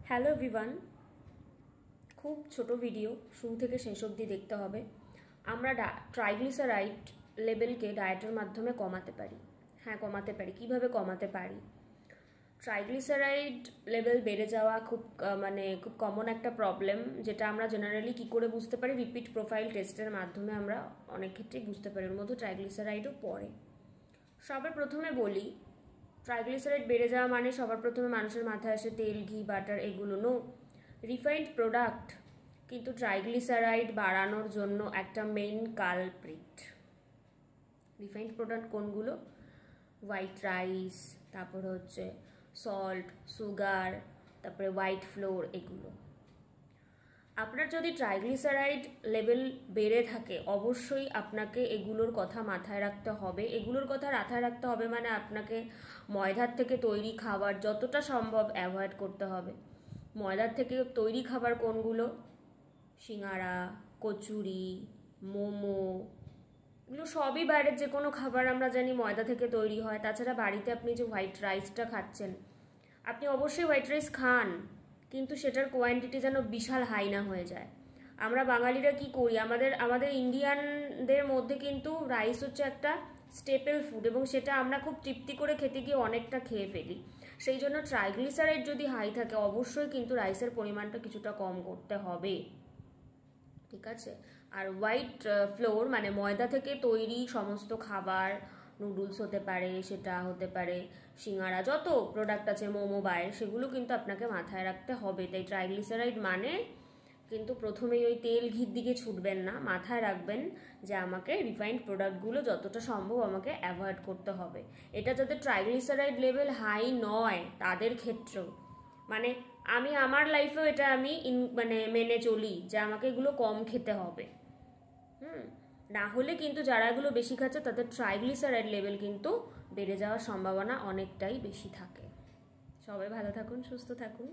Hello everyone, খুব ছোট video, শুরু থেকে শেষ অবধি দেখতে হবে। আমরা ট্রাইগ্লিসারাইড লেভেলকে ডায়েটের মাধ্যমে কমাতে পারি। হ্যাঁ, কমাতে পারি। কিভাবে কমাতে পারি? ট্রাইগ্লিসারাইড লেভেল বেড়ে যাওয়া খুব কমন একটা প্রবলেম, যেটা আমরা জেনারেলি কি করে বুঝতে পারি? রিপিট প্রোফাইল টেস্টের মাধ্যমে আমরা অনেক ক্ষেত্রেই বুঝতে পারি। ওর মধ্যে ট্রাইগ্লিসারাইডও পড়ে। সবার প্রথমে বলি, ট্রাইগ্লিসারাইড বেড়ে যাওয়া মানে সবার প্রথমে মানুষের মাথায় আসে তেল, ঘি, বাটার, এগুলো। নো, রিফাইন্ড প্রোডাক্ট কিন্তু ট্রাইগ্লিসারাইড বাড়ানোর জন্য একটা মেইন কালপ্রিট। রিফাইন্ড প্রোডাক্ট কোনগুলো? হোয়াইট রাইস, তারপর হচ্ছে সল্ট, সুগার, তারপরে হোয়াইট ফ্লোর, এগুলো। আপনার যদি ট্রাইগ্লিসারাইড লেভেল বেড়ে থাকে, অবশ্যই আপনাকে এগুলোর কথা মাথায় রাখতে হবে। এগুলোর কথা মাথায় রাখতে হবে মানে আপনাকে ময়দার থেকে তৈরি খাবার যতটা সম্ভব অ্যাভয়েড করতে হবে। ময়দার থেকে তৈরি খাবার কোনগুলো? সিঙ্গারা, কচুরি, মোমো, এগুলো সবই বাইরের যে কোনো খাবার আমরা জানি ময়দা থেকে তৈরি হয়। তাছাড়া বাড়িতে আপনি যে হোয়াইট রাইসটা খাচ্ছেন, আপনি অবশ্যই হোয়াইট রাইস খান, কিন্তু সেটার কোয়ান্টিটি যেন বিশাল হাই না হয়ে যায়। আমরা বাঙালিরা কি করি, আমাদের ইন্ডিয়ানদের মধ্যে কিন্তু রাইস হচ্ছে একটা স্টেপল ফুড, এবং সেটা আমরা খুব তৃপ্তি করে খেতে গিয়ে অনেকটা খেয়ে ফেলি। সেই জন্য ট্রাইগ্লিসারাইড যদি হাই থাকে, অবশ্যই কিন্তু রাইসের পরিমাণটা কিছুটা কম করতে হবে, ঠিক আছে? আর হোয়াইট ফ্লোর মানে ময়দা থেকে তৈরি সমস্ত খাবার, নুডলস হতে পারে, সেটা হতে পারে সিঙ্গারা, যত প্রোডাক্ট আছে, মোমো, বাইর, সেগুলো কিন্তু আপনাকে মাথায় রাখতে হবে। তাই ট্রাইগ্লিসারাইড মানে কিন্তু প্রথমেই ওই তেল, ঘির দিকে ছুটবেন না। মাথায় রাখবেন যে আমাকে রিফাইন্ড প্রোডাক্টগুলো যতটা সম্ভব আমাকে অ্যাভয়েড করতে হবে। এটা যাদের ট্রাইগ্লিসারাইড লেভেল হাই নয় তাদের ক্ষেত্রেও, মানে আমি আমার লাইফেও এটা আমি মেনে চলি যে আমাকে এগুলো কম খেতে হবে। না হলে কিন্তু যারা এগুলো বেশি খাচ্ছে তাদের ট্রাইগ্লিসারাইড লেভেল কিন্তু বেড়ে যাওয়ার সম্ভাবনা অনেকটাই বেশি থাকে। সবাই ভালো থাকুন, সুস্থ থাকুন।